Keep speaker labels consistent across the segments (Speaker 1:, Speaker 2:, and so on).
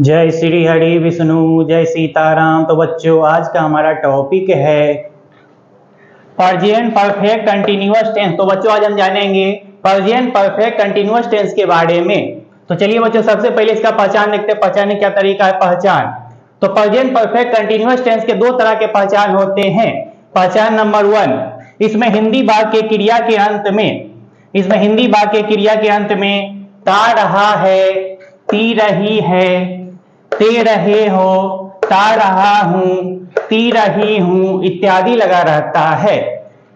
Speaker 1: जय श्री हरि विष्णु, जय सीताराम। तो बच्चों, आज का हमारा टॉपिक है प्रेजेंट परफेक्ट कंटीन्यूअस टेंस। तो बच्चों, आज हम जानेंगे प्रेजेंट परफेक्ट कंटीन्यूअस टेंस के बारे में। तो चलिए बच्चों, सबसे पहले इसका पहचान देखते हैं। पहचानने क्या तरीका है पहचान। तो प्रेजेंट परफेक्ट कंटीन्यूअस टेंस के दो तरह के पहचान होते हैं। पहचान नंबर 1, इसमें हिंदी वाक्य क्रिया के अंत में ता रहा है, पी रही है, ते रहे हो, ता रहा हूं, ती रही हूं इत्यादि लगा रहता है।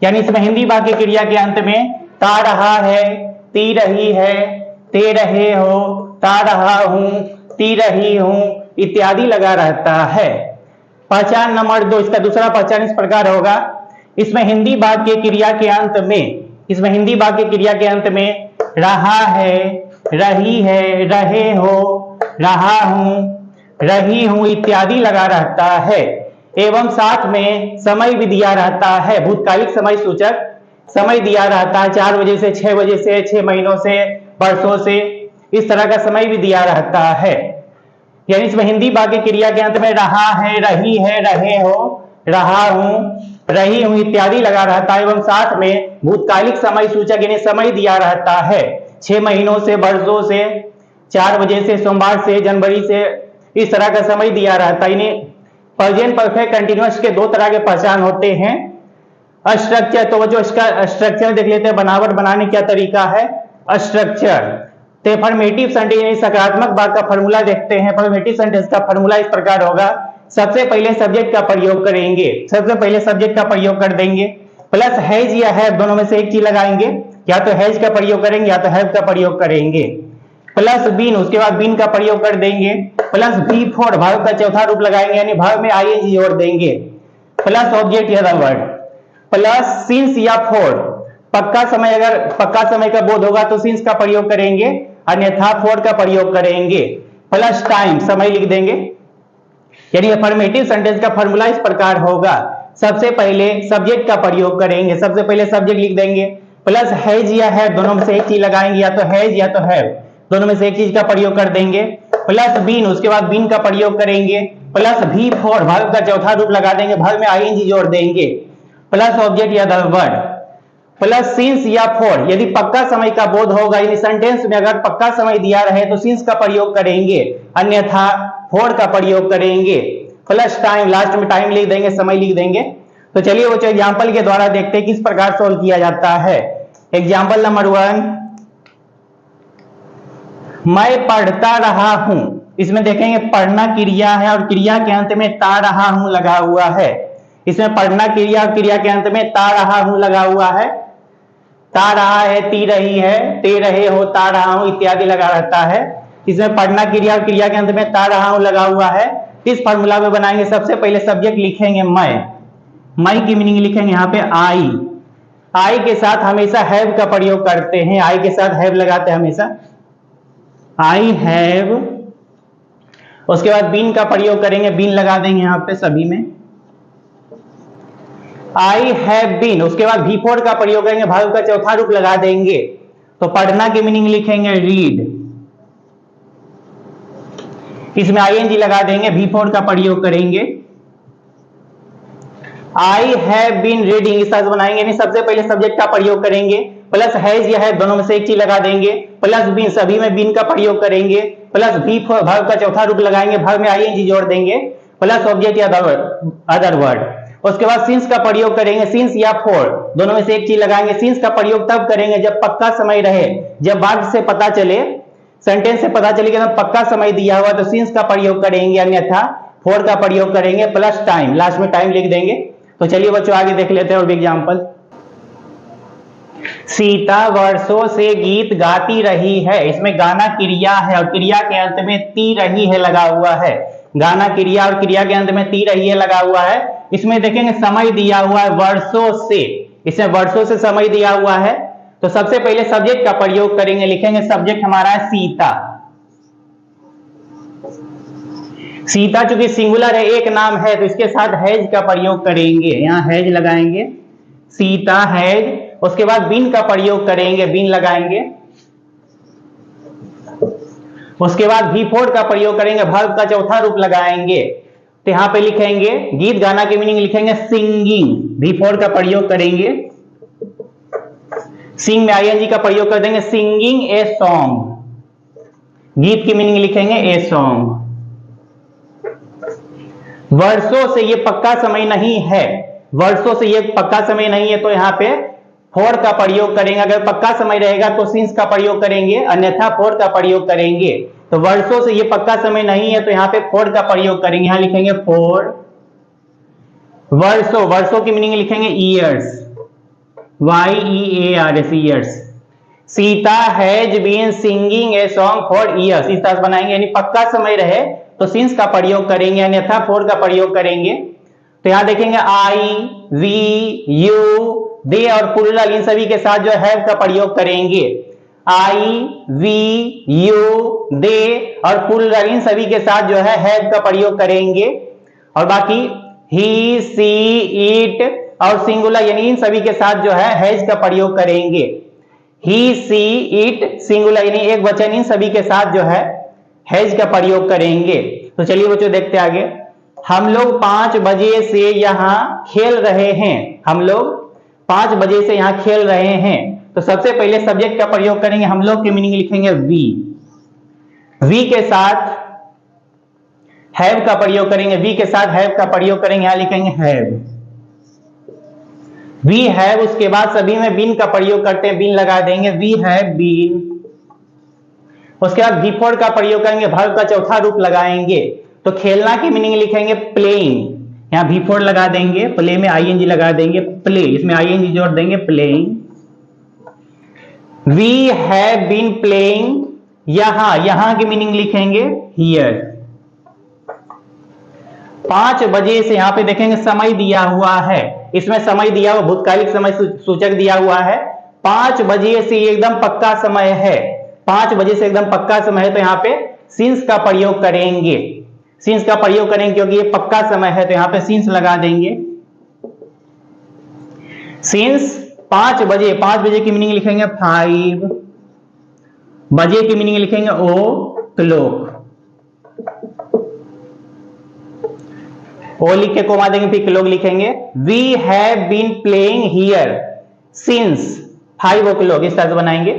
Speaker 1: यानी इसमें हिंदी वाक्य क्रिया के अंत में ता रहा है, ती रही है, ते रहे हो, ता रहा हूं, ती रही हूं इत्यादि लगा रहता है। पहचान नंबर 2, इसका दूसरा पहचान इस प्रकार होगा। इसमें हिंदी वाक्य क्रिया के अंत में रहा है, रही है, रहे हो, रहा हूं, रही हूं इत्यादि लगा रहता है। एवं साथ में समय भी दिया रहता है। भूतकालिक समय सूचक समय दिया रहता है। 4 बजे से 6 बजे से, 6 महीनों से, वर्षों से, इस तरह का समय भी दिया रहता है। यानी इसमें हिंदी वाक्य क्रिया के अंत में रहा है, रही है, रहे हो, रहा हूं, रही हूं इत्यादि लगा रहता है। एवं साथ में भूतकालिक समय सूचक यानी समय दिया रहता है। 6 महीनों से, वर्षों से, 4 बजे से, सोमवार से, जनवरी से, इस तरह का समय दिया रहता है। प्रेजेंट परफेक्ट कंटीन्यूअस के दो तरह के पहचान होते हैं। स्ट्रक्चर, तो जो इसका स्ट्रक्चर देख लेते हैं, बनावट बनाने क्या तरीका है। स्ट्रक्चर तो अफर्मेटिव सेंटेंस सकारात्मक वाक्य का फॉर्मूला देखते हैं। अफर्मेटिव सेंटेंस का फॉर्मूला इस प्रकार होगा। सबसे पहले सब्जेक्ट का प्रयोग करेंगे, सबसे पहले सब्जेक्ट का प्रयोग कर देंगे, प्लस हैज या हैव दोनों में से एक चीज लगाएंगे। या तो हैज का प्रयोग करेंगे या तो हैव का प्रयोग करेंगे। प्लस बीन, उसके बाद बीन का प्रयोग कर देंगे। प्लस बी फोर, भाव का चौथा रूप लगाएंगे यानी भाव में आईएनजी जोड़ देंगे। प्लस ऑब्जेक्ट या वर्ड, प्लस सिंस या फोर, पक्का समय, अगर पक्का समय का बोध होगा तो सिंस का प्रयोग करेंगे, अन्यथा फोर का प्रयोग करेंगे। प्लस टाइम, समय लिख देंगे। यानी अफर्मेटिव सेंटेंस का फॉर्मूला इस प्रकार होगा। सबसे पहले सब्जेक्ट का प्रयोग करेंगे, सबसे पहले सब्जेक्ट लिख देंगे। प्लस हैज या हैव दोनों में से एक चीज लगाएंगे, या तो हैज या तो हैव दोनों में से एक चीज का प्रयोग कर देंगे। प्लस बीन, उसके बाद बीन का प्रयोग करेंगे। प्लस भी फोर, भाव का चौथा रूप लगा देंगे, भाव में आईएनजी जोड़ देंगे। प्लस ऑब्जेक्ट या द वर्ड, प्लस सिंस या फोर, यदि पक्का समय का बोध होगा, यानी सेंटेंस में अगर पक्का समय दिया रहे तो सिंस का प्रयोग करेंगे, अन्यथा फोर का प्रयोग करेंगे। प्लस टाइम, लास्ट में टाइम लिख देंगे, समय लिख देंगे। तो चलिए वो एग्जांपल के द्वारा देखते हैं किस प्रकार सोल्व किया जाता है। एग्जांपल नंबर 1, मैं पढ़ता रहा हूं। इसमें देखेंगे पढ़ना क्रिया है और क्रिया के अंत में ता रहा हूं लगा हुआ है। इसमें पढ़ना क्रिया और क्रिया के अंत में ता रहा हूं लगा हुआ है। ता रहा है, ती रही है, ते रहे हो, ता रहा हूं इत्यादि लगा रहता है। इसमें पढ़ना क्रिया और क्रिया के अंत में ता रहा हूं लगा हुआ है। इस फॉर्मूला में बनाएंगे, सबसे पहले सब्जेक्ट लिखेंगे मैं की मीनिंग लिखेंगे यहाँ पे आई के साथ हमेशा हैव का प्रयोग करते हैं। आई के साथ हैव लगाते हैं हमेशा, आई हैव। उसके बाद बीन का प्रयोग करेंगे, बीन लगा देंगे यहाँ पे सभी में, आई हैव बीन। उसके बाद भी फोर का प्रयोग करेंगे, भाव का चौथा रूप लगा देंगे। तो पढ़ना की मीनिंग लिखेंगे रीड, इसमें आईएनजी लगा देंगे, भी फोर का प्रयोग करेंगे। आई हैव बीन रीडिंग, इस तरह बनाएंगे। यानी सबसे पहले सब्जेक्ट का प्रयोग करेंगे, प्लस हैज या हैव दोनों में से एक चीज लगा देंगे। प्लस बीन, सभी में बीन का प्रयोग करेंगे। प्लस भी फोर, भाव का चौथा रूप लगाएंगे, भाव में आईएनजी जोड़ देंगे। प्लस ऑब्जेक्ट या अदर वर्ड। उसके बाद सिंस का प्रयोग करेंगे, सिंस या फोर दोनों में से एक चीज लगाएंगे। सिंस का प्रयोग तब करेंगे जब पक्का समय रहे, जब वाक्य से पता चले, सेंटेंस से पता चले कि पक्का समय दिया हुआ तो सिंस का प्रयोग करेंगे, अन्यथा फोर का प्रयोग करेंगे। प्लस टाइम, लास्ट में टाइम लिख देंगे। तो चलिए बच्चों आगे देख लेते हैं और एग्जांपल। सीता वर्षों से गीत गाती रही है। इसमें गाना क्रिया है और क्रिया के अंत में ती रही है लगा हुआ है। गाना क्रिया और क्रिया के अंत में ती रही है लगा हुआ है। इसमें देखेंगे समय दिया हुआ है वर्षों से, इसमें वर्षों से समय दिया हुआ है। तो सबसे पहले सब्जेक्ट का प्रयोग करेंगे, लिखेंगे सब्जेक्ट हमारा है सीता। सीता चूंकि सिंगुलर है, एक नाम है, तो इसके साथ हैज का प्रयोग करेंगे, यहां हैज लगाएंगे, सीता हैज। उसके बाद बीन का प्रयोग करेंगे, बीन लगाएंगे। उसके बाद V4 का प्रयोग करेंगे, वर्ब का चौथा रूप लगाएंगे। तो यहां पे लिखेंगे गीत गाना की मीनिंग लिखेंगे सिंगिंग, V4 का प्रयोग करेंगे। सिंग में आईएनजी का प्रयोग कर देंगे, सिंगिंग ए सॉन्ग। गीत की मीनिंग लिखेंगे ए सॉन्ग। वर्षों से ये पक्का समय नहीं है, वर्षों से ये पक्का समय नहीं है, तो यहां पे फोर का प्रयोग करेंगे। अगर पक्का समय रहेगा तो सिंस का प्रयोग करेंगे, अन्यथा फोर का प्रयोग करेंगे। तो वर्षों से ये पक्का समय नहीं है, तो यहां पे फोर का प्रयोग करेंगे। यहां लिखेंगे फोर। वर्षों, वर्षों की मीनिंग लिखेंगे years, YEARS, years. Sita has been singing a song for years, इस तरह बनाएंगे। यानी पक्का समय रहे तो सिंस का प्रयोग करेंगे, अन्यथा फोर का प्रयोग करेंगे। तो यहां देखेंगे आई, वी, यू, दे और प्लूरल इन सभी के साथ जो हैव का प्रयोग करेंगे। आई, वी, यू, दे और प्लूरल इन सभी के साथ जो है हैव का प्रयोग करेंगे। और बाकी ही, सी, इट और सिंगुलर यानी इन सभी के साथ जो है हैज का प्रयोग करेंगे। ही, सी, इट, सिंगुलर यानी एक वचन इन सभी के साथ जो है हैज का प्रयोग करेंगे। तो चलिए बच्चों देखते आगे। हम लोग 5 बजे से यहाँ खेल रहे हैं, हम लोग 5 बजे से यहाँ खेल रहे हैं। तो सबसे पहले सब्जेक्ट का प्रयोग करेंगे, हम लोग की मीनिंग लिखेंगे वी। वी के साथ हैव का प्रयोग करेंगे, वी के साथ हैव का प्रयोग करेंगे, यहां लिखेंगे हैव। वी हैव, उसके बाद सभी में बीन का प्रयोग करते हैं, बीन लगा देंगे, वी हैव बीन। उसके बाद V4 का प्रयोग करेंगे, वर्ब का चौथा रूप लगाएंगे। तो खेलना की मीनिंग लिखेंगे प्लेइंग, यहां V4 लगा देंगे, प्ले में आईएनजी लगा देंगे, प्ले, इसमें आईएनजी जोड़ देंगे, playing. We have been playing, यहां की मीनिंग लिखेंगे हियर। 5 बजे से यहां पे देखेंगे समय दिया हुआ है, इसमें समय दिया हुआ भूतकालिक समय सूचक दिया हुआ है। 5 बजे से एकदम पक्का समय है, 5 बजे से एकदम पक्का समय है, तो यहां पे सिंस का प्रयोग करेंगे, सिंस का प्रयोग करेंगे क्योंकि ये पक्का समय है, तो यहां पे सिंस लगा देंगे। सिंस 5 बजे, 5 बजे की मीनिंग लिखेंगे 5, बजे की मीनिंग लिखेंगे ओ क्लॉक, ओ लिख के कोमा देंगे, फिर क्लॉक लिखेंगे। We have been playing here since 5 o'clock, इस तरह से बनाएंगे।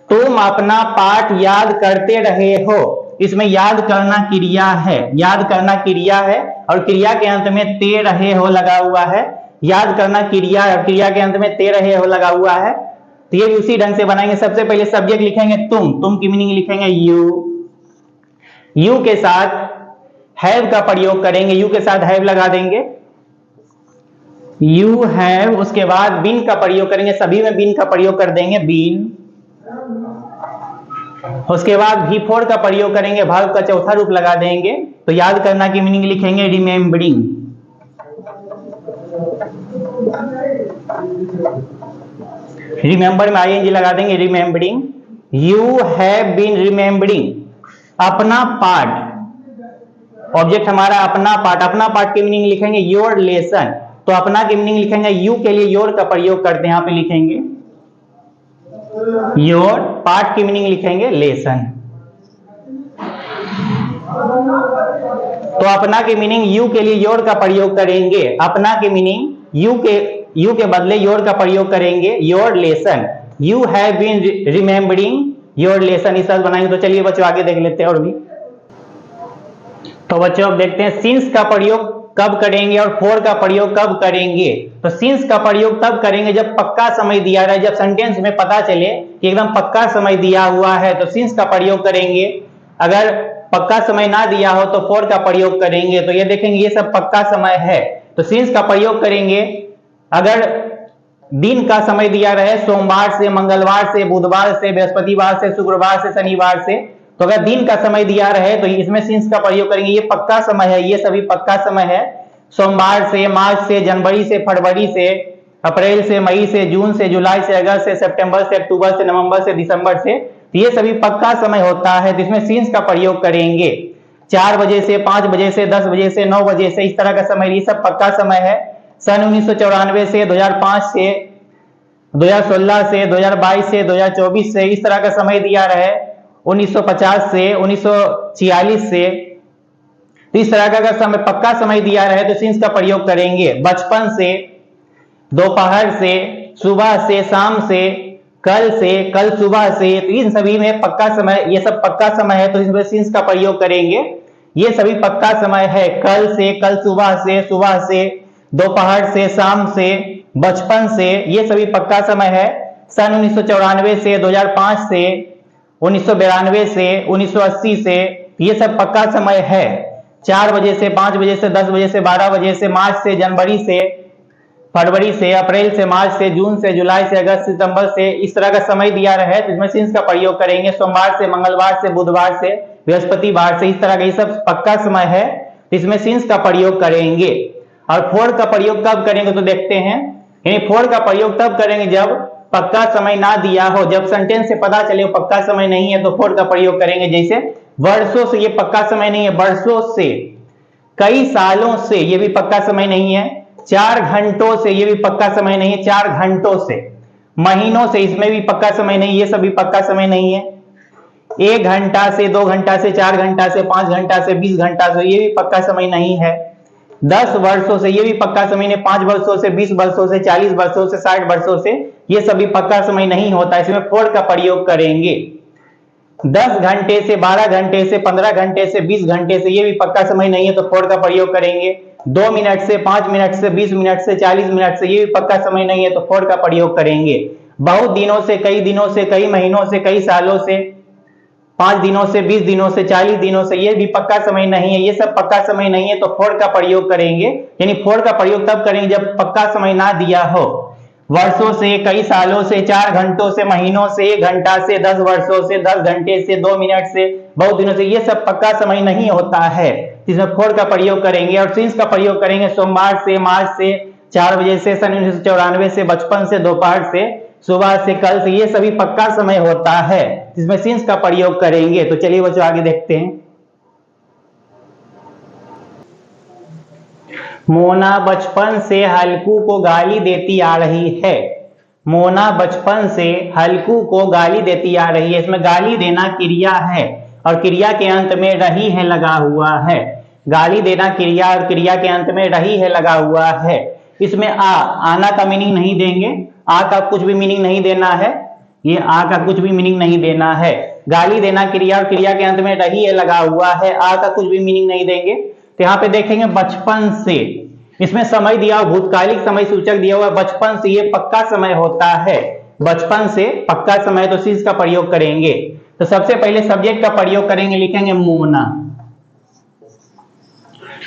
Speaker 1: तुम अपना पाठ याद करते रहे हो, इसमें याद करना क्रिया है, याद करना क्रिया है और क्रिया के अंत में ते रहे हो लगा हुआ है। याद करना क्रिया है और क्रिया के अंत में ते रहे हो लगा हुआ है, तो ये उसी ढंग से बनाएंगे। सबसे पहले सब्जेक्ट लिखेंगे तुम की मीनिंग लिखेंगे यू। यू के साथ हैव का प्रयोग करेंगे, यू के साथ हैव लगा देंगे, यू हैव। उसके बाद बीन का प्रयोग करेंगे, सभी में बीन का प्रयोग कर देंगे, बीन। उसके बाद V4 का प्रयोग करेंगे, वर्ब का चौथा रूप लगा देंगे। तो याद करना की मीनिंग लिखेंगे रिमेम्बरिंग। रिमेंबर में आईएनजी लगा देंगे, remembering. You have been remembering अपना पाठ, ऑब्जेक्ट हमारा अपना पाठ, अपना पाठ की मीनिंग लिखेंगे योर लेसन। तो अपना की मीनिंग लिखेंगे यू के लिए योर का प्रयोग करते हैं, यहां पे लिखेंगे योर। पाठ की मीनिंग लिखेंगे लेसन। तो अपना की मीनिंग यू के लिए योर का प्रयोग करेंगे, अपना की मीनिंग यू के बदले योर का प्रयोग करेंगे, your lesson. You have been remembering your lesson, इस तरह बनाएंगे। तो चलिए बच्चों आगे देख लेते हैं और भी। तो बच्चों अब देखते हैं सिंस का प्रयोग कब करेंगे और फोर का प्रयोग कब करेंगे। तो सिंस का प्रयोग तब करेंगे जब पक्का समय दिया रहे, जब सेंटेंस में पता चले कि एकदम पक्का समय दिया हुआ है तो सिंस का प्रयोग करेंगे। अगर पक्का समय ना दिया हो तो फोर का प्रयोग करेंगे। तो ये देखेंगे ये सब पक्का समय है तो सिंस का प्रयोग करेंगे। अगर दिन का समय दिया रहे, सोमवार से, मंगलवार से, बुधवार से, बृहस्पतिवार से, शुक्रवार से, शनिवार से, तो अगर दिन का समय दिया रहे तो इसमें सिंस का प्रयोग करेंगे। ये पक्का समय है, ये सभी पक्का समय है। सोमवार से, मार्च से, जनवरी से, फरवरी से, अप्रैल से, मई से, जून से, जुलाई से, अगस्त से, सितंबर से, अक्टूबर से, नवंबर से, दिसंबर से, तो ये सभी पक्का समय होता है। तो इसमें सिंस का प्रयोग करेंगे। 4 बजे से, 5 बजे से, 10 बजे से, 9 बजे से, इस तरह का समय, ये सब पक्का समय है। सन 1994 से, 2005 से, 2016 से, 2022 से, 2024 से, इस तरह का समय दिया रहे 1950 से 1946 से। तो इस तरह का अगर समय पक्का समय दिया रहे तो सिंस का प्रयोग करेंगे। बचपन से, दोपहर से, सुबह से, शाम से, कल से, कल सुबह से, तो इन सभी में पक्का समय, ये सब पक्का समय है तो इसमें सिंस का प्रयोग करेंगे। ये सभी पक्का समय है। कल से, कल सुबह से, दोपहर से, शाम से, बचपन से, ये सभी पक्का समय है। सन 1994 से, 2005 से, 1992 से, 1980 से, ये सब पक्का समय है। 4 बजे से, 5 बजे से, 10 बजे से, 12 बजे से, मार्च से, जनवरी से, फरवरी से, अप्रैल से, मार्च से, जून से, जुलाई से, अगस्त, सितंबर से, इस तरह का समय दिया रहे तो इसमें सिंस का प्रयोग करेंगे। सोमवार से, मंगलवार से, बुधवार से, बृहस्पतिवार से, इस तरह का ये सब पक्का समय है तो इसमें सिंस का प्रयोग करेंगे। और फोर का प्रयोग कब करेंगे तो देखते हैं। यानी फोर का प्रयोग तब करेंगे जब पक्का समय ना दिया हो, जब सेंटेंस से पता चले पक्का समय नहीं है तो फोर का प्रयोग करेंगे। जैसे वर्षों से, ये पक्का समय नहीं है, वर्षों से, कई सालों से, ये भी पक्का समय नहीं है। 4 घंटों से, ये भी पक्का समय नहीं है, 4 घंटों से। महीनों से, इसमें भी पक्का समय नहीं, ये सभी पक्का समय नहीं है। 1 घंटा से, 2 घंटा से, 4 घंटा से, 5 घंटा से, 20 घंटा से, ये भी पक्का समय नहीं है। 10 वर्षों से, ये भी पक्का समय नहीं। 5 वर्षों से, 20 वर्षों से, 40 वर्षों से, 60 वर्षों से, ये सभी पक्का समय नहीं होता, इसमें फोर का प्रयोग करेंगे। 10 घंटे से, 12 घंटे से, 15 घंटे से, 20 घंटे से, ये भी पक्का समय नहीं है तो फोर का प्रयोग करेंगे। 2 मिनट से, 5 मिनट से, 20 मिनट से, 40 मिनट से, ये भी पक्का समय नहीं है तो फोर का प्रयोग करेंगे। बहुत दिनों से, कई दिनों से, कई महीनों से, कई सालों से, 5 दिनों से, 20 दिनों से, 40 दिनों से, ये भी पक्का समय नहीं है, ये सब पक्का समय नहीं है तो फोर का प्रयोग करेंगे। यानी फोर का प्रयोग तब करेंगे जब पक्का समय ना दिया हो। वर्षों से, कई सालों से, 4 घंटों से, महीनों से, 1 घंटा से, 10 वर्षों से, 10 घंटे से, 2 मिनट से, बहुत दिनों से, ये सब पक्का समय नहीं होता है, इसमें फोर का प्रयोग करेंगे। और सिंस का प्रयोग करेंगे सोमवार से, मार्च से, 4 बजे से, सन 1994 से, बचपन से, दोपहर से, सुबह से, कल से, ये सभी पक्का समय होता है, इसमें सिंस का प्रयोग करेंगे। तो चलिए बच्चों आगे देखते हैं। मोना बचपन से हल्कू को गाली देती आ रही है। मोना बचपन से हल्कू को गाली देती आ रही है। इसमें गाली देना क्रिया है और क्रिया के अंत में रही है लगा हुआ है। गाली देना क्रिया और क्रिया के अंत में रही है लगा हुआ है। इसमें आना का मीनिंग नहीं देंगे, आ का कुछ भी मीनिंग नहीं देना है, ये आ का कुछ भी मीनिंग नहीं देना है। गाली देना क्रिया और क्रिया के अंत में रही है लगा हुआ है, आ का कुछ भी मीनिंग नहीं देंगे। तो यहाँ पे देखेंगे बचपन से, इसमें समय दिया हुआ, भूतकालिक समय सूचक दिया हुआ, बचपन से, ये पक्का समय होता है, बचपन से पक्का समय, तो सिंस का प्रयोग करेंगे। तो सबसे पहले सब्जेक्ट का प्रयोग करेंगे, लिखेंगे मोना।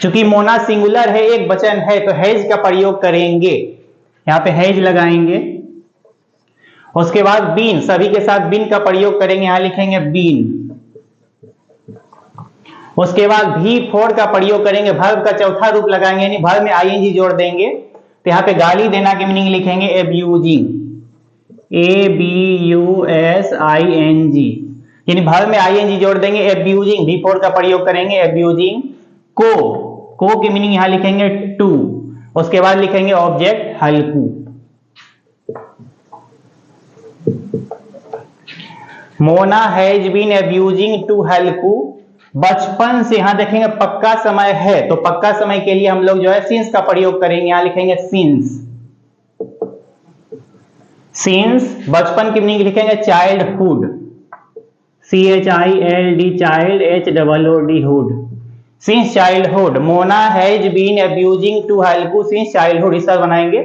Speaker 1: चूंकि मोना सिंगुलर है, एक वचन है, तो हैज का प्रयोग करेंगे, यहाँ पे हैज लगाएंगे। उसके बाद बीन, सभी के साथ बीन का प्रयोग करेंगे, यहां लिखेंगे बीन। उसके बाद भी फोर का प्रयोग करेंगे, वर्ब का चौथा रूप लगाएंगे, यानी वर्ब में आईएनजी जोड़ देंगे। तो यहाँ पे गाली देना की मीनिंग लिखेंगे एब्यूजिंग, ABUSING, यानी वर्ब में आईएनजी जोड़ देंगे, एब्यूजिंग। भी फोर का प्रयोग करेंगे, एब्यूजिंग। को की मीनिंग यहां लिखेंगे टू। उसके बाद लिखेंगे object Halku. Mona has been abusing to Halku. बचपन से, यहां देखेंगे पक्का समय है, तो पक्का समय के लिए हम लोग जो है सिंस का प्रयोग करेंगे, यहां लिखेंगे सिंस। सिंस बचपन की मीनिंग लिखेंगे childhood, CHILD, child, HOOD, hood, since childhood. Mona has been abusing to Halku since childhood, इस तरह बनाएंगे।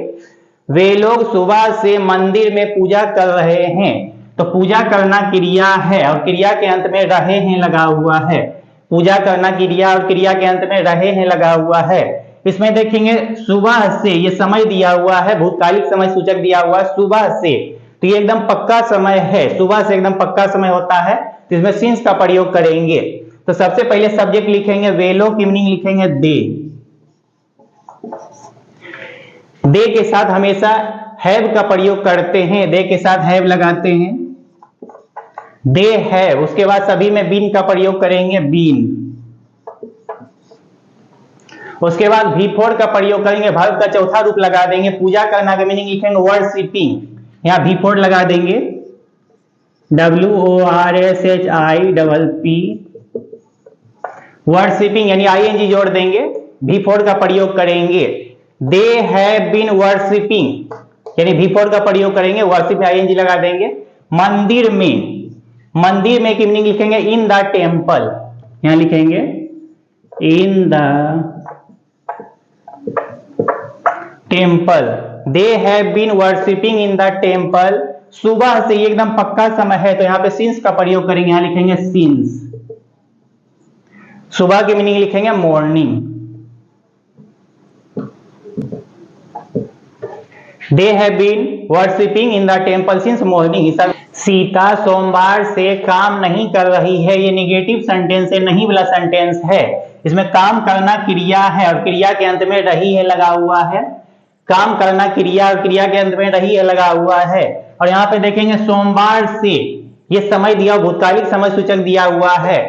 Speaker 1: वे लोग सुबह से मंदिर में पूजा कर रहे हैं, तो पूजा करना क्रिया है और क्रिया के अंत में रहे हैं लगा हुआ है। पूजा करना क्रिया और क्रिया के अंत में रहे हैं लगा हुआ है। इसमें देखेंगे सुबह से, ये समय दिया हुआ है, भूतकालिक समय सूचक दिया हुआ है, सुबह से, तो ये एकदम पक्का समय है, सुबह से एकदम पक्का समय होता है, तो इसमें सिंस का प्रयोग करेंगे। तो सबसे पहले सब्जेक्ट लिखेंगे, वे लोग की मीनिंग लिखेंगे दे। दे के साथ हमेशा हैव का प्रयोग करते हैं, दे के साथ हैव लगाते हैं, दे है। उसके बाद सभी में बीन का प्रयोग करेंगे, बीन। उसके बाद भी फोर का प्रयोग करेंगे, वर्ब का चौथा रूप लगा देंगे। पूजा करना का मीनिंग लिखेंगे वर्शिपिंग, यहां भी फोर लगा देंगे, WORSHIPP, वर्शिपिंग यानी ING जोड़ देंगे, V4 का प्रयोग करेंगे। दे हैव बीन वर्शिपिंग यानी V4 का प्रयोग करेंगे, वर्शिप में ING लगा देंगे। मंदिर में, मंदिर में की मीनिंग लिखेंगे इन द टेम्पल, यहां लिखेंगे in the temple. They have been worshipping in the temple, सुबह से, ये एकदम पक्का समय है तो यहाँ पे सिंस का प्रयोग करेंगे, यहां लिखेंगे सिंस। सुबह की मीनिंग लिखेंगे morning. They have been worshipping in the temple since morning. Sita सोमवार से काम नहीं कर रही है, ये निगेटिव सेंटेंस है, नहीं वाला सेंटेंस है। इसमें काम करना क्रिया है और क्रिया के अंत में रही है लगा हुआ है। काम करना क्रिया और क्रिया के अंत में रही है लगा हुआ है। और यहाँ पे देखेंगे सोमवार से, ये समय दिया, भूतकालिक समय सूचक दिया हुआ है।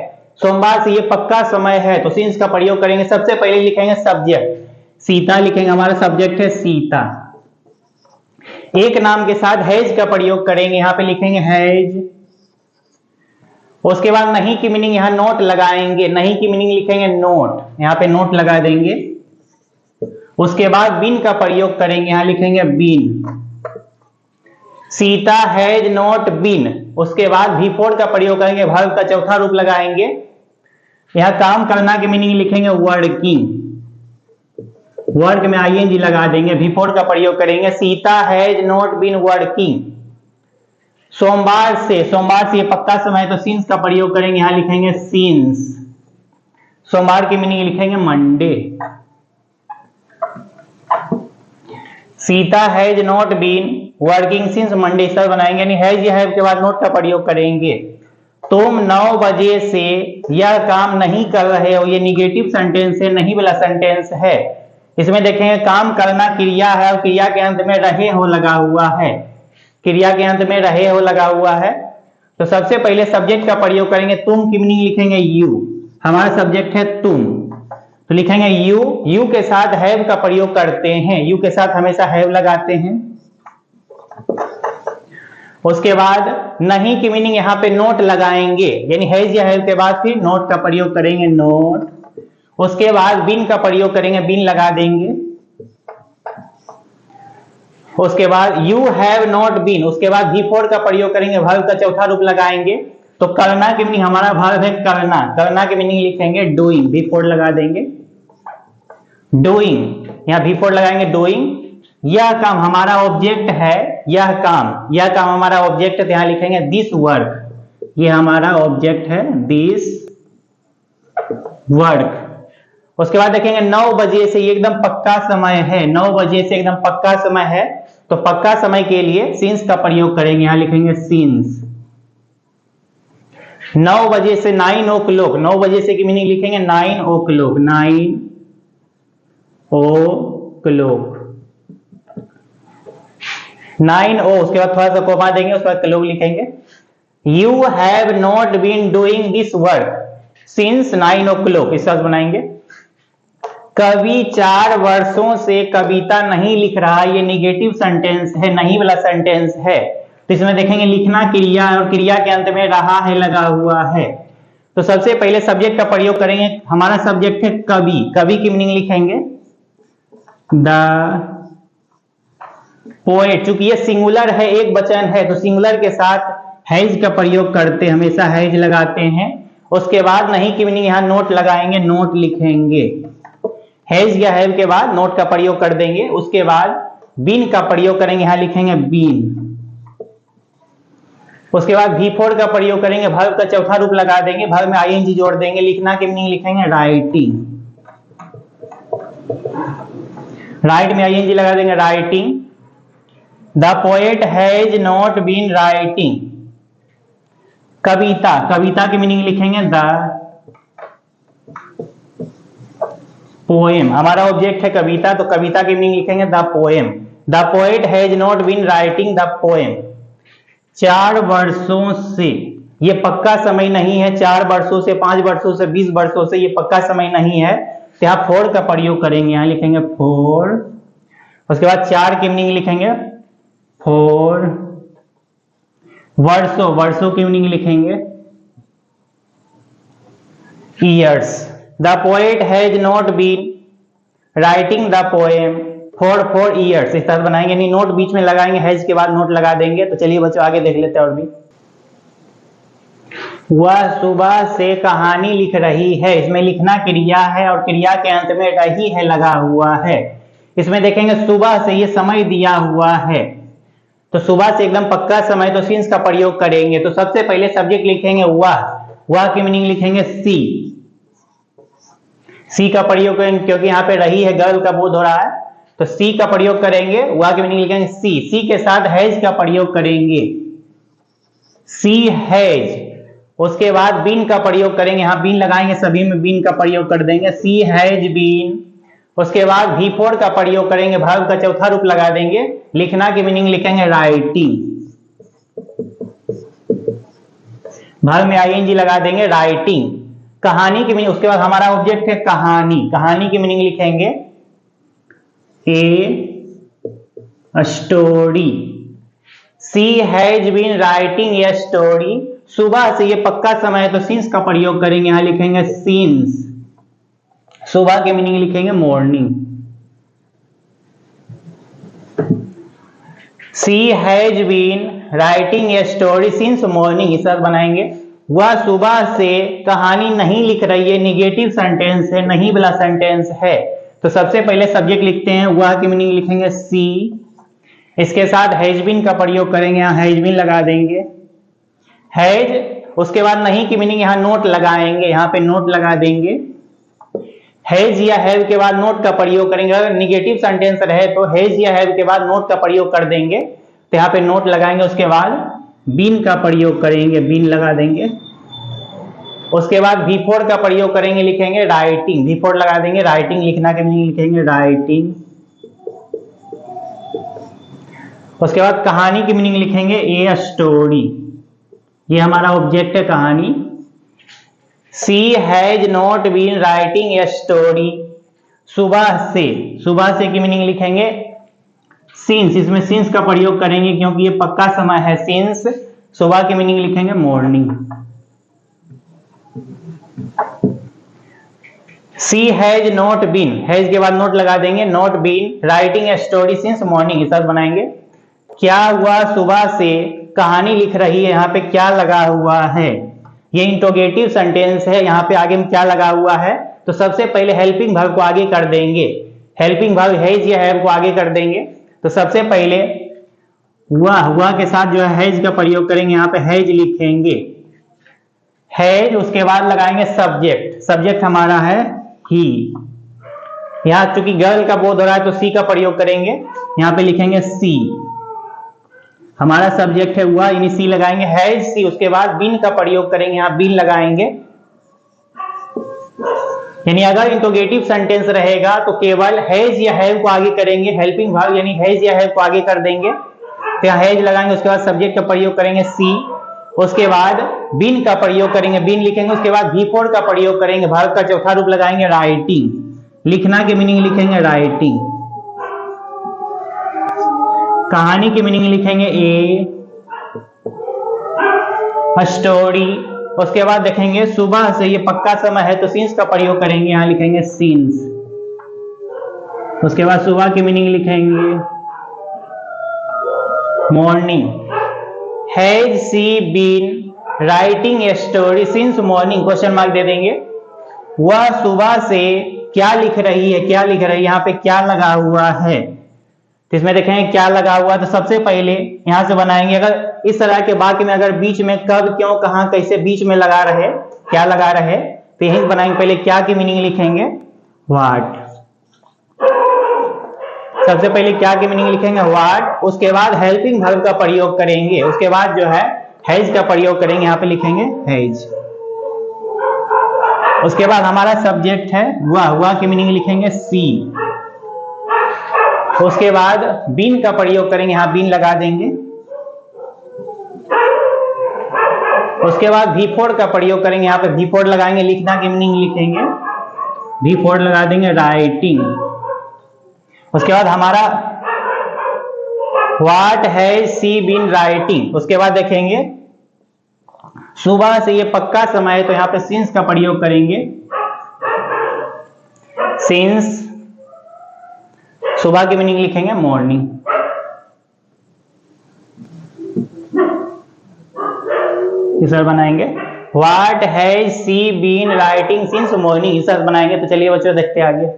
Speaker 1: सोमवार से ये पक्का समय है तो सिंस का प्रयोग करेंगे। सबसे पहले लिखेंगे सब्जेक्ट, सीता लिखेंगे, हमारा सब्जेक्ट है सीता। एक नाम के साथ हैज का प्रयोग करेंगे, यहां पे लिखेंगे हैज। उसके बाद नहीं की मीनिंग यहां नोट लगाएंगे, नहीं की मीनिंग लिखेंगे नोट, यहां पे नोट लगा देंगे। उसके बाद बीन का प्रयोग करेंगे, यहां लिखेंगे been. Sita has not been, उसके बाद V4 का प्रयोग करेंगे, वर्ब का चौथा रूप लगाएंगे। यहां काम करना की मीनिंग लिखेंगे वर्किंग, वर्क में ING लगा देंगे, V4 का प्रयोग करेंगे। Sita has not been working. सोमवार से, सोमवार से ये पक्का समय तो सिंस का प्रयोग करेंगे, यहां लिखेंगे सिंस। सोमवार की मीनिंग लिखेंगे Monday. Sita has not been working since Monday, सर बनाएंगे, यानी हैज या हैव के बाद नोट का प्रयोग करेंगे। तुम 9 बजे से यह काम नहीं कर रहे हो, ये निगेटिव सेंटेंस है, नहीं वाला सेंटेंस है। इसमें देखेंगे काम करना क्रिया है और क्रिया के अंत में रहे हो लगा हुआ है, क्रिया के अंत में रहे हो लगा हुआ है। तो सबसे पहले सब्जेक्ट का प्रयोग करेंगे, तुम की मीनिंग लिखेंगे यू, हमारा सब्जेक्ट है तुम, तो लिखेंगे यू। यू के साथ हैव का प्रयोग करते हैं, यू के साथ हमेशा हैव लगाते हैं। उसके बाद नहीं की मीनिंग यहां पे नोट लगाएंगे, यानी हैज या हैव के बाद फिर नोट का प्रयोग करेंगे नोट। उसके बाद बीन का प्रयोग करेंगे, बीन लगा देंगे। उसके बाद यू हैव नॉट बीन, उसके बाद V4 का प्रयोग करेंगे, वर्ब का चौथा रूप लगाएंगे। तो करना की मीनिंग हमारा वर्ब है करना, करना की मीनिंग लिखेंगे डूइंग, V4 लगा देंगे डूइंग, यहां V4 लगाएंगे डूइंग। यह काम हमारा ऑब्जेक्ट है, यह काम हमारा ऑब्जेक्ट है, यहां लिखेंगे दिस वर्क, ये हमारा ऑब्जेक्ट है दिस वर्क। उसके बाद देखेंगे 9 बजे से, ये एकदम पक्का समय है, 9 बजे से एकदम पक्का समय है, तो पक्का समय के लिए सिंस का प्रयोग करेंगे, यहां लिखेंगे सिंस। 9 बजे से 9 o'clock, 9 बजे से की मीनिंग लिखेंगे 9 o'clock, 9 o'clock, 9 ओ, उसके बाद थोड़ा सा कोमा देंगे, उसके बाद क्लोक लिखेंगे। You have not been doing this work since 9 o'clock, इस तरह बनाएंगे। कवि 4 वर्षों से कविता नहीं लिख रहा, ये निगेटिव सेंटेंस है, नहीं वाला सेंटेंस है। तो इसमें देखेंगे लिखना क्रिया और क्रिया के अंत में रहा है लगा हुआ है। तो सबसे पहले सब्जेक्ट का प्रयोग करेंगे, हमारा सब्जेक्ट है कवि, कवि की मीनिंग लिखेंगे द पोएट। चूंकि ये सिंगुलर है, एक वचन है, तो सिंगुलर के साथ हैज का प्रयोग करते, हमेशा हैज लगाते हैं। उसके बाद नहीं की मीनिंग यहां नोट लगाएंगे, नोट लिखेंगे, हैज या हैव के बाद नोट का प्रयोग कर देंगे। उसके बाद बीन का प्रयोग करेंगे, यहां लिखेंगे बीन। उसके बाद V4 का प्रयोग करेंगे, वर्ब का चौथा रूप लगा देंगे, वर्ब में ING जोड़ देंगे। लिखना की मीनिंग लिखेंगे राइटिंग, राइट में ING लगा देंगे writing. The poet has not been writing, कविता, कविता की मीनिंग लिखेंगे द पोएम, हमारा ऑब्जेक्ट है कविता, तो कविता की मीनिंग लिखेंगे the poem. The poet has not been writing the poem. 4 वर्षों से, ये पक्का समय नहीं है, 4 वर्षों से, 5 वर्षों से, 20 वर्षों से, ये पक्का समय नहीं है, तो यहाँ 4 का प्रयोग करेंगे, यहाँ लिखेंगे 4। उसके बाद 4 की मीनिंग लिखेंगे 4 वर्षों, वर्षों की मीनिंग लिखेंगे years. The poet has not been writing the poem for 4 years. इस तरह बनाएंगे, नहीं नोट बीच में लगाएंगे, हैज के बाद नोट लगा देंगे। तो चलिए बच्चों आगे देख लेते हैं और भी। वह सुबह से कहानी लिख रही है, इसमें लिखना क्रिया है और क्रिया के अंत में रही है लगा हुआ है। इसमें देखेंगे सुबह से, ये समय दिया हुआ है, तो सुबह से एकदम पक्का समय, तो सिंस का प्रयोग करेंगे। तो सबसे पहले सब्जेक्ट लिखेंगे वह की मीनिंग लिखेंगे सी का प्रयोग करेंगे, क्योंकि यहाँ पे रही है, गर्ल का बोध हो रहा है, तो सी का प्रयोग करेंगे। वह की मीनिंग लिखेंगे सी के साथ हैज का प्रयोग करेंगे, सी हैज। उसके बाद बीन का प्रयोग करेंगे, यहाँ बीन लगाएंगे, सभी में बीन का प्रयोग कर देंगे, सी हैज बीन। उसके बाद V4 का प्रयोग करेंगे, वर्ब का चौथा रूप लगा देंगे, लिखना की मीनिंग लिखेंगे राइटिंग, वर्ब में ING लगा देंगे राइटिंग। कहानी की मीनिंग, उसके बाद हमारा ऑब्जेक्ट है कहानी, कहानी की मीनिंग लिखेंगे a story. She has been writing a story. सुबह से, ये पक्का समय है तो सिंस का प्रयोग करेंगे, यहां लिखेंगे सिंस। सुबह की मीनिंग लिखेंगे morning. She has been writing a story since morning, इस बनाएंगे। वह सुबह से कहानी नहीं लिख रही है, निगेटिव सेंटेंस है, नहीं वाला सेंटेंस है, तो सबसे पहले सब्जेक्ट लिखते हैं, वह की मीनिंग लिखेंगे सी। इसके साथ हैज बीन का प्रयोग करेंगे, यहाँ हैज बीन लगा देंगे, हैज। उसके बाद नहीं की मीनिंग यहाँ नोट लगाएंगे, यहाँ पे नोट लगा देंगे, हैज या हैव के बाद नोट का प्रयोग करेंगे। अगर निगेटिव सेंटेंस रहे तो हैज या हैव के बाद नोट का प्रयोग कर देंगे, तो यहाँ पे नोट लगाएंगे। उसके बाद बीन का प्रयोग करेंगे, बीन लगा देंगे। उसके बाद V4 का प्रयोग करेंगे, लिखेंगे राइटिंग, V4 लगा देंगे, राइटिंग। लिखना के मीनिंग लिखेंगे राइटिंग। उसके बाद कहानी की मीनिंग लिखेंगे ए स्टोरी, ये हमारा ऑब्जेक्ट है कहानी। She has not been writing a story. सुबह से, सुबह से की मीनिंग लिखेंगे सिंस, इसमें सिंस का प्रयोग करेंगे क्योंकि ये पक्का समय है, सिंस। सुबह की मीनिंग लिखेंगे morning. She has not been, has के बाद नोट लगा देंगे, not been writing a story since morning, इस बनाएंगे। क्या हुआ सुबह से कहानी लिख रही है, यहाँ पे क्या लगा हुआ है, ये इंटरोगेटिव सेंटेंस है, यहाँ पे आगे में क्या लगा हुआ है, तो सबसे पहले हेल्पिंग वर्ब को आगे कर देंगे, हेल्पिंग वर्ब हैज या हैव को आगे कर देंगे। तो सबसे पहले हुआ के साथ जो है हैज का प्रयोग करेंगे, यहाँ पे हैज लिखेंगे, हैज। उसके बाद लगाएंगे सब्जेक्ट, सब्जेक्ट हमारा है ही। यहाँ चूंकि गर्ल का बोध हो रहा है तो सी का प्रयोग करेंगे, यहाँ पे लिखेंगे सी, हमारा सब्जेक्ट है हुआ, यानी सी लगाएंगे, हैज सी। उसके बाद बीन का प्रयोग करेंगे, यहाँ बीन लगाएंगे, यानी अगर इंटरोगेटिव सेंटेंस रहेगा तो केवल हैज या हैव को आगे करेंगे, हेल्पिंग वर्ब यानी हैज या हैव को आगे कर देंगे, तो यहाँ हैज लगाएंगे। उसके बाद सब्जेक्ट का प्रयोग करेंगे सी। उसके बाद बीन का प्रयोग करेंगे, बीन लिखेंगे। उसके बाद V4 का प्रयोग करेंगे, वर्ब का चौथा रूप लगाएंगे राइटिंग, लिखना की मीनिंग लिखेंगे राइटिंग। कहानी की मीनिंग लिखेंगे ए स्टोरी। उसके बाद देखेंगे सुबह से, ये पक्का समय है तो सिंस का प्रयोग करेंगे, यहां लिखेंगे सिंस। उसके बाद सुबह की मीनिंग लिखेंगे morning. Has she been writing a story since morning, question mark दे देंगे। वह सुबह से क्या लिख रही है, क्या लिख रही है, यहाँ पे क्या लगा हुआ है, तो इसमें देखेंगे क्या लगा हुआ, तो सबसे पहले यहां से बनाएंगे। अगर इस तरह के वाक्य में अगर बीच में कब, क्यों, कहां, कैसे बीच में लगा रहे, क्या लगा रहे, तो यही बनाएंगे। पहले क्या की मीनिंग लिखेंगे व्हाट, सबसे पहले क्या की मीनिंग लिखेंगे व्हाट। उसके बाद हेल्पिंग वर्ब का प्रयोग करेंगे, उसके बाद जो है हैज का प्रयोग करेंगे, यहाँ पे लिखेंगे हैज। उसके बाद हमारा सब्जेक्ट है हुआ की मीनिंग लिखेंगे सी। उसके बाद बीन का प्रयोग करेंगे, यहाँ बीन लगा देंगे। उसके बाद V4 का प्रयोग करेंगे, यहाँ पे V4 लगाएंगे, लिखना की मीनिंग लिखेंगे V4 लगा देंगे राइटिंग। उसके बाद हमारा what has she been writing. उसके बाद देखेंगे सुबह से ये पक्का समय है तो यहां पे सिंस का प्रयोग करेंगे। सिंस, सुबह की मीनिंग लिखेंगे मॉर्निंग। इस बनाएंगे what has she been writing since morning, इस बनाएंगे। तो चलिए बच्चों देखते हैं आगे।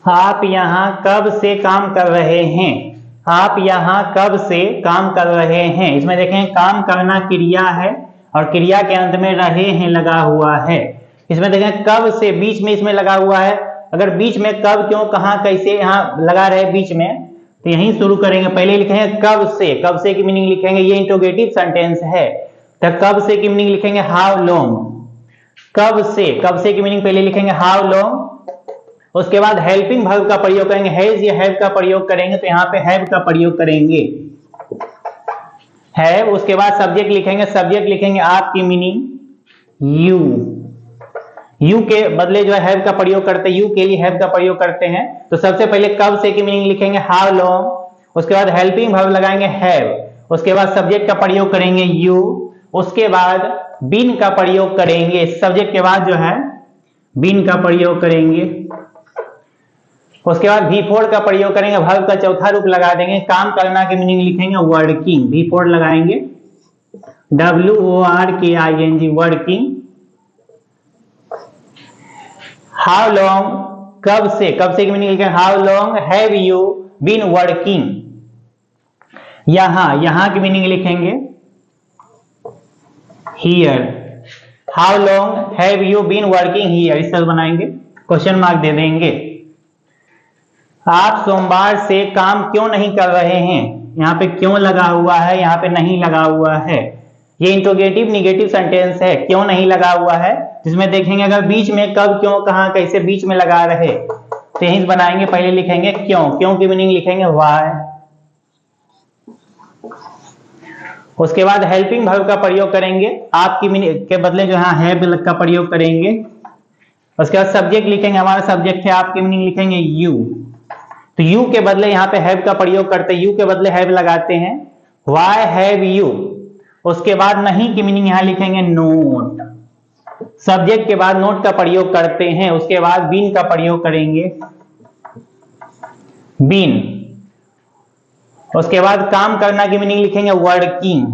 Speaker 1: आप यहाँ कब से काम कर रहे हैं। आप यहाँ कब से काम कर रहे हैं, इसमें देखें काम करना क्रिया है और क्रिया के अंत में रहे हैं लगा हुआ है। इसमें देखें कब से बीच में इसमें लगा हुआ है। अगर बीच में कब क्यों कहां कैसे यहाँ लगा रहे बीच में, तो यहीं शुरू करेंगे। पहले लिखेंगे कब से, कब से की मीनिंग लिखेंगे, ये इंट्रोगेटिव सेंटेंस है तो कब से की मीनिंग लिखेंगे हाउ लॉन्ग। कब से की मीनिंग पहले लिखेंगे हाउ लॉन्ग। उसके बाद हेल्पिंग वर्ब का प्रयोग करेंगे, हैज या हैव का प्रयोग करेंगे तो यहाँ पे हैव का प्रयोग करेंगे हैव। उसके बाद सब्जेक्ट लिखेंगे, सब्जेक्ट लिखेंगे आपकी मीनिंग यू। यू के बदले जो है हैव का प्रयोग करते हैं, यू के लिए हैव का प्रयोग करते हैं। तो सबसे पहले कब से की मीनिंग लिखेंगे हाउ लॉन्ग। उसके बाद हेल्पिंग वर्ब लगाएंगे हैव। उसके बाद सब्जेक्ट का प्रयोग करेंगे यू। उसके बाद बीन का प्रयोग करेंगे, सब्जेक्ट के बाद जो है बीन का प्रयोग करेंगे। उसके बाद V4 का प्रयोग करेंगे, वर्ब का चौथा रूप लगा देंगे। काम करना की मीनिंग लिखेंगे वर्किंग, V4 लगाएंगे WORKING वर्किंग। हाउ लॉन्ग, कब से की मीनिंग लिखेंगे how long have you been working. यहां की मीनिंग लिखेंगे here. How long have you been working here, इस तरह बनाएंगे, क्वेश्चन मार्क दे देंगे। आप सोमवार से काम क्यों नहीं कर रहे हैं, यहाँ पे क्यों लगा हुआ है, यहाँ पे नहीं लगा हुआ है। ये इंट्रोगेटिव निगेटिव सेंटेंस है, क्यों नहीं लगा हुआ है, जिसमें देखेंगे अगर बीच में कब क्यों कहां कैसे बीच में लगा रहे तो यहीं बनाएंगे। पहले लिखेंगे क्यों की मीनिंग लिखेंगे व्हाई। उसके बाद हेल्पिंग वर्ब का प्रयोग करेंगे, आपकी मीनिंग के बदले जो है हैव का प्रयोग करेंगे। उसके बाद सब्जेक्ट लिखेंगे, हमारा सब्जेक्ट है, आपकी मीनिंग लिखेंगे यू। तो यू के बदले यहाँ पे हैव का प्रयोग करते हैं, यू के बदले हैव लगाते हैं, वाई हैव यू। उसके बाद नहीं की मीनिंग यहाँ लिखेंगे नोट। सब्जेक्ट के बाद नोट का प्रयोग करते हैं। उसके बाद बीन का प्रयोग करेंगे बीन। उसके बाद काम करना की मीनिंग लिखेंगे वर्किंग।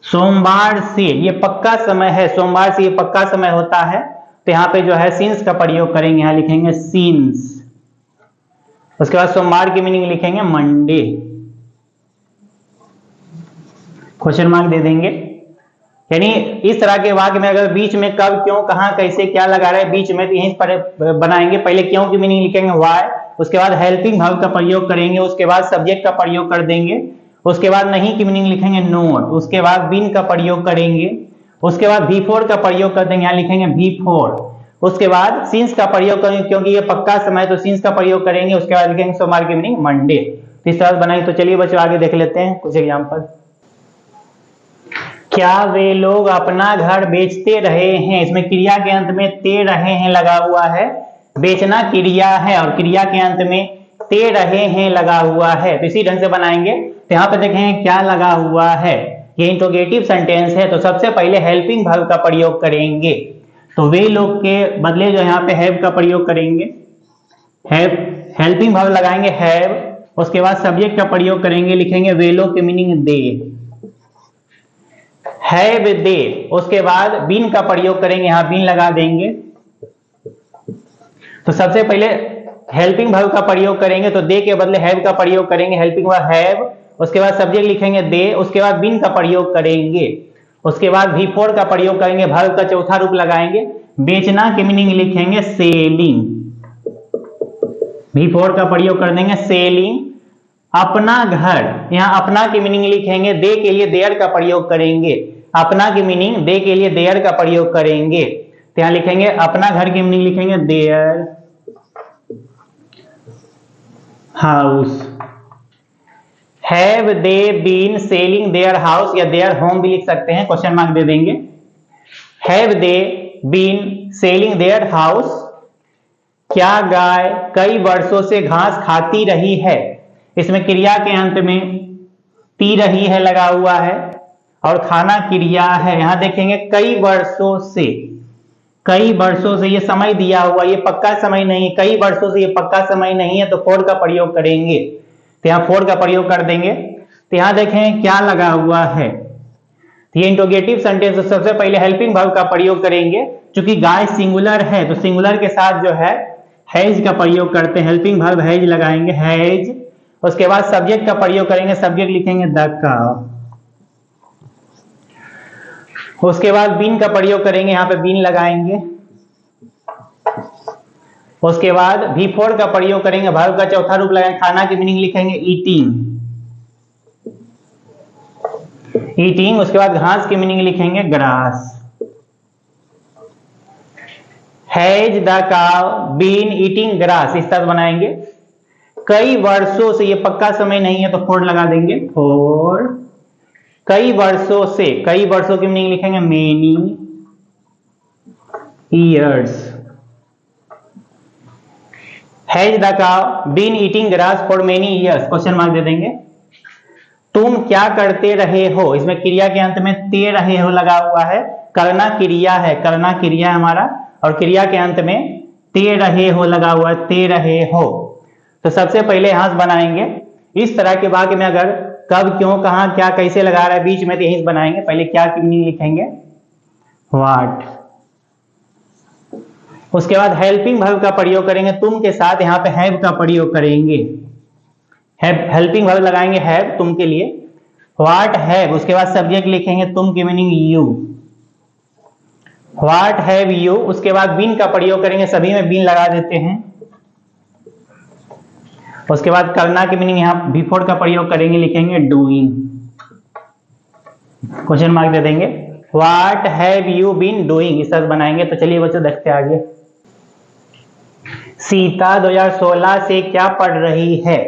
Speaker 1: सोमवार से ये पक्का समय है, सोमवार से ये पक्का समय होता है तो यहाँ पे जो है सिंस का प्रयोग करेंगे, यहाँ लिखेंगे सिंस। उसके बाद सोमवार की मीनिंग लिखेंगे मंडे, क्वेश्चन मार्क दे देंगे। यानी इस तरह के वाक्य में अगर बीच में कब क्यों कहां कैसे क्या लगा रहे बीच में तो यहीं पर बनाएंगे। पहले क्यों की मीनिंग लिखेंगे व्हाई, उसके बाद हेल्पिंग वर्ब का प्रयोग करेंगे, उसके बाद सब्जेक्ट का प्रयोग कर देंगे, उसके बाद नहीं की मीनिंग लिखेंगे नोट, उसके बाद बीन का प्रयोग करेंगे, उसके बाद V4 का प्रयोग कर देंगे, यहाँ लिखेंगे V4। उसके बाद सिंस का प्रयोग करेंगे क्योंकि ये पक्का समय तो सिंस का प्रयोग करेंगे। उसके बाद लिखेंगे सोमवार की मीनिंग मंडे। इस तरह बनाएंगे। तो चलिए बच्चों आगे देख लेते हैं कुछ एग्जाम्पल। क्या वे लोग अपना घर बेचते रहे हैं, इसमें क्रिया के अंत में ते रहे हैं लगा हुआ है। बेचना क्रिया है और क्रिया के अंत में ते रहे हैं लगा हुआ है, तो इसी ढंग से बनाएंगे। तो यहाँ पे देखें क्या लगा हुआ है, ये इंट्रोगेटिव सेंटेंस है तो सबसे पहले हेल्पिंग वर्ब का प्रयोग करेंगे। तो वे लोग के बदले जो यहाँ पे हैव का प्रयोग करेंगे, हैव, हेल्पिंग वर्ब लगाएंगे हैव। उसके बाद सब्जेक्ट का प्रयोग करेंगे, लिखेंगे वे लोग की मीनिंग दे, हैव दे। उसके बाद बीन का प्रयोग करेंगे, यहाँ बीन लगा देंगे। तो सबसे पहले हेल्पिंग वर्ब का प्रयोग करेंगे तो दे के बदले हैव का प्रयोग करेंगे, हेल्पिंग वर्ब हैव। उसके बाद सब्जेक्ट लिखेंगे दे, उसके बाद बीन का प्रयोग करेंगे, उसके बाद V4 का प्रयोग करेंगे, वर्ब का चौथा रूप लगाएंगे। बेचना की मीनिंग लिखेंगे सेलिंग, V4 का प्रयोग कर देंगे सेलिंग। अपना घर, यहाँ अपना की मीनिंग लिखेंगे, दे के लिए देयर का प्रयोग करेंगे, अपना की मीनिंग दे के लिए देयर का प्रयोग करेंगे। तो यहाँ लिखेंगे अपना घर की मीनिंग लिखेंगे their house. Have they been selling their house या देयर होम भी लिख सकते हैं, क्वेश्चन मार्क दे देंगे। Have they been selling their house. क्या गाय कई वर्षों से घास खाती रही है? इसमें क्रिया के अंत में ती रही है लगा हुआ है और खाना क्रिया है। यहां देखेंगे कई वर्षों से, कई वर्षों से ये समय दिया हुआ, ये पक्का समय नहीं, कई वर्षों से ये पक्का समय नहीं है, तो फॉर का प्रयोग करेंगे। तो यहाँ फॉर का प्रयोग कर देंगे। तो यहां देखें क्या लगा हुआ है, ये इंट्रोगेटिव सेंटेंस। तो सबसे पहले हेल्पिंग वर्ब का प्रयोग करेंगे। चूंकि गाय सिंगुलर है तो सिंगुलर के साथ जो है हैज का प्रयोग करते हैं। हेल्पिंग वर्ब हैज लगाएंगे, हैज। उसके बाद सब्जेक्ट का प्रयोग करेंगे, सब्जेक्ट लिखेंगे द काउ। उसके बाद बीन का प्रयोग करेंगे, यहां पे बीन लगाएंगे। उसके बाद भी फोर का प्रयोग करेंगे, वर्ब का चौथा रूप लगाएंगे, खाना की मीनिंग लिखेंगे ईटिंग, ईटिंग। उसके बाद घास की मीनिंग लिखेंगे grass. Has the cow been eating grass, इस तरह बनाएंगे। कई वर्षों से, ये पक्का समय नहीं है तो फोर लगा देंगे, फोर। कई वर्षों से, कई वर्षों की मीनिंग लिखेंगे many years. Has the cow been eating grass for many years, question mark दे देंगे। तुम क्या करते रहे हो, इसमें क्रिया के अंत में ते रहे हो लगा हुआ है, करना क्रिया है, करना क्रिया है हमारा, और क्रिया के अंत में ते रहे हो लगा हुआ है, ते रहे हो। तो सबसे पहले यहां से बनाएंगे। इस तरह के वाक्य में अगर कब, क्यों, कहां, क्या, कैसे लगा रहा है बीच में, तो यहीं से बनाएंगे। पहले क्या की मीनिंग लिखेंगे व्हाट। उसके बाद हेल्पिंग वर्ब का प्रयोग करेंगे, तुम के साथ यहां पे हैव का प्रयोग करेंगे। हेल्पिंग वर्ब लगाएंगे हैव, तुम के लिए, व्हाट हैव। उसके बाद सब्जेक्ट लिखेंगे तुम की meaning you, what have you. उसके बाद बीन का प्रयोग करेंगे, सभी में बीन लगा देते हैं। उसके बाद करना की मीनिंग यहां बिफोर का प्रयोग करेंगे, लिखेंगे डूइंग, क्वेश्चन मार्क दे देंगे। What have you been doing, इस तरह बनाएंगे। तो चलिए बच्चों देखते हैं आगे। सीता 2016 से क्या पढ़ रही है?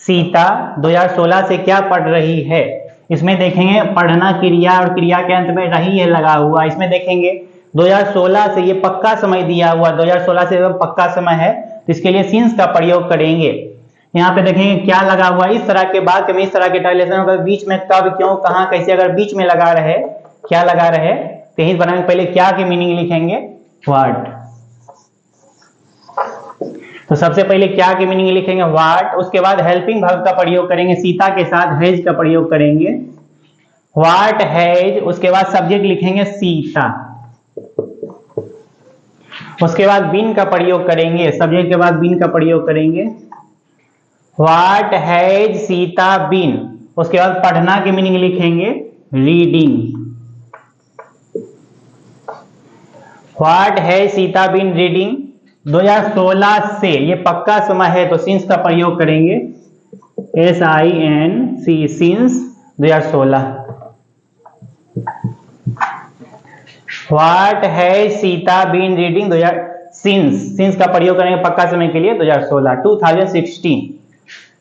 Speaker 1: सीता 2016 से क्या पढ़ रही है? इसमें देखेंगे पढ़ना क्रिया और क्रिया के अंत में रही है लगा हुआ। इसमें देखेंगे 2016 से, ये पक्का समय दिया हुआ, 2016 से पक्का समय है, तो इसके लिए सिंस का प्रयोग करेंगे। यहाँ पे देखेंगे क्या लगा हुआ, इस तरह के वाक्य में, इस तरह के ट्रांसलेशन में बीच में कब, क्यों, कहां, कैसे अगर बीच में लगा रहे, क्या लगा रहे, तो यही बनाएंगे। पहले क्या की मीनिंग लिखेंगे व्हाट। तो सबसे पहले क्या की मीनिंग लिखेंगे व्हाट। उसके बाद हेल्पिंग वर्ब का प्रयोग करेंगे, सीता के साथ हैज का प्रयोग करेंगे, व्हाट हैज। उसके बाद सब्जेक्ट लिखेंगे सीता। उसके बाद बीन का प्रयोग करेंगे, सब्जेक्ट के बाद बीन का प्रयोग करेंगे, व्हाट हैज सीता बीन। उसके बाद पढ़ना की मीनिंग लिखेंगे reading, what has Sita been reading. 2016 से, ये पक्का समय है तो सिंस का प्रयोग करेंगे, SINC, since 2016। What has Sita been reading, since का प्रयोग करेंगे पक्का समय के लिए 2016, 2016।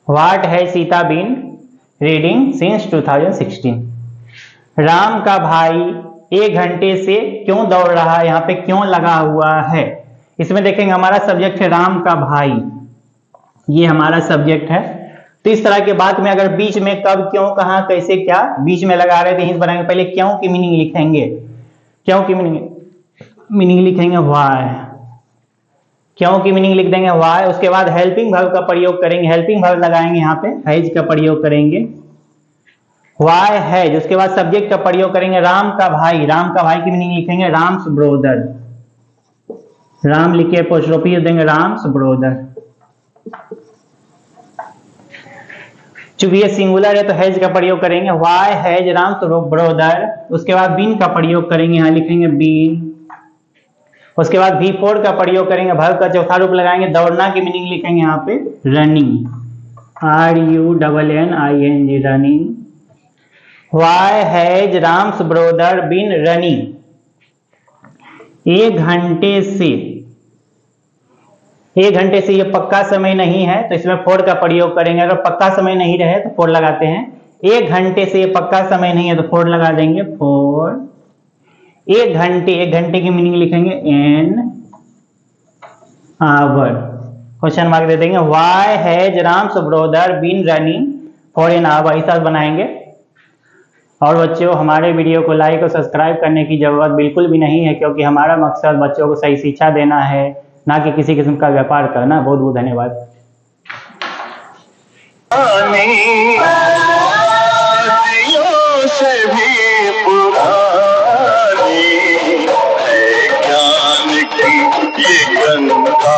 Speaker 1: What has Sita been reading since 2016। Ram का भाई 1 घंटे से क्यों दौड़ रहा है, यहाँ पे क्यों लगा हुआ है। इसमें देखेंगे हमारा सब्जेक्ट है राम का भाई, ये हमारा सब्जेक्ट है। तो इस तरह के बात में अगर बीच में कब, क्यों, कहां, कैसे, क्या बीच में लगा रहे थे, यहीं बनाएंगे। पहले क्यों की मीनिंग लिखेंगे, क्यों की मीनिंग लिखेंगे व्हाई, क्यों की मीनिंग लिख देंगे व्हाई। उसके बाद हेल्पिंग वर्ब का प्रयोग करेंगे, हेल्पिंग वर्ब लगाएंगे, यहाँ पे हैज का प्रयोग करेंगे, व्हाई हैज। उसके बाद सब्जेक्ट का प्रयोग करेंगे राम का भाई, राम का भाई की मीनिंग लिखेंगे राम्स ब्रोदर, राम लिखे अपोस्ट्रोफी देंगे राम्स ब्रोदर। चूंकि ये सिंगुलर है तो हैज का प्रयोग करेंगे, व्हाई हैज राम्स ब्रोदर। उसके बाद बीन का प्रयोग करेंगे, यहाँ लिखेंगे बीन। उसके बाद V4 का प्रयोग करेंगे, वर्ब का चौथा रूप लगाएंगे, दौड़ना की मीनिंग लिखेंगे यहाँ पे running, RUNNING, running. Why has Ram's brother been running. 1 घंटे से, 1 घंटे से ये पक्का समय नहीं है तो इसमें फोर का प्रयोग करेंगे। अगर पक्का समय नहीं रहे तो फोर लगाते हैं। 1 घंटे से ये पक्का समय नहीं है तो फोर लगा देंगे, फोर। एक घंटे की मीनिंग लिखेंगे एन आवर। क्वेश्चन मार्क दे देंगे। Why has Ram's brother been running for an hour, ऐसा बनाएंगे। और बच्चों, हमारे वीडियो को लाइक और सब्सक्राइब करने की जरूरत बिल्कुल भी नहीं है, क्योंकि हमारा मकसद बच्चों को सही शिक्षा देना है, ना कि किसी किस्म का व्यापार करना। बहुत बहुत धन्यवाद। से भी पुरानी है ज्ञान की ये गंगा,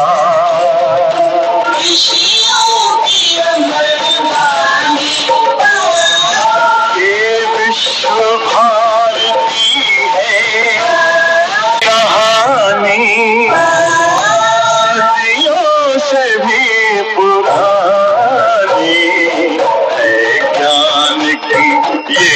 Speaker 1: ये विश्व भारती है कहानी, सदियों से भी पुरानी है ज्ञान की ये